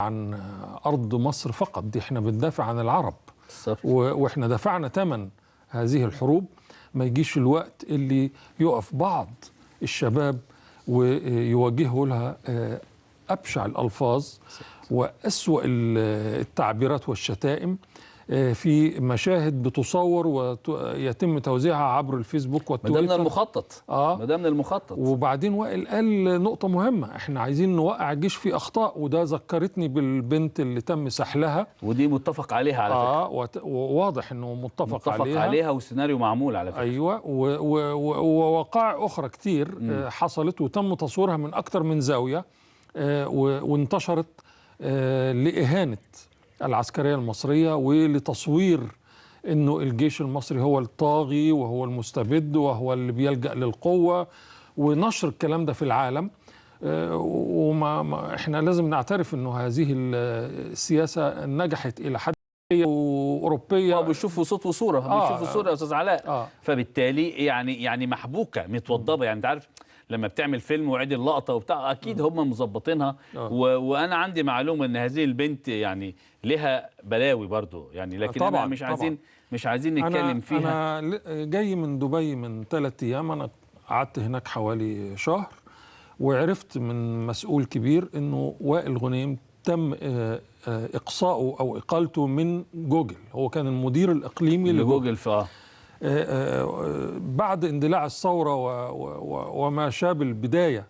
عن أرض مصر فقط، دي احنا بندافع عن العرب. واحنا دفعنا ثمن هذه الحروب. ما يجيش الوقت اللي يقف بعض الشباب ويوجهوا لها أبشع الألفاظ وأسوأ التعبيرات والشتائم في مشاهد بتصور ويتم توزيعها عبر الفيسبوك والتويتر. ما ده من المخطط. ما ده من المخطط. وبعدين وائل قال نقطة مهمة، احنا عايزين نوقع الجيش في أخطاء، وده ذكرتني بالبنت اللي تم سحلها، ودي متفق عليها على فكرة. وواضح انه متفق عليها والسيناريو معمول على فكرة. ايوه، ووقائع أخرى كتير حصلت وتم تصويرها من أكتر من زاوية وانتشرت لإهانة العسكرية المصرية ولتصوير انه الجيش المصري هو الطاغي وهو المستبد وهو اللي بيلجأ للقوة، ونشر الكلام ده في العالم. احنا لازم نعترف انه هذه السياسة نجحت الى حد أوروبية. بيشوفوا صوت وصورة، بيشوفوا صورة يا أستاذ علاء. فبالتالي يعني محبوكة متوضبة. يعني أنت عارف لما بتعمل فيلم وعيد اللقطة وبتاع، أكيد هم مظبطينها. وأنا عندي معلومة إن هذه البنت يعني لها بلاوي برضو يعني، لكن طبعًا مش عايزين نتكلم فيها. أنا جاي من دبي من 3 أيام، أنا قعدت هناك حوالي شهر، وعرفت من مسؤول كبير إنه وائل غنيم تم إقصاؤه أو إقالته من جوجل. هو كان المدير الإقليمي لجوجل بعد اندلاع الثورة وما شابه البداية.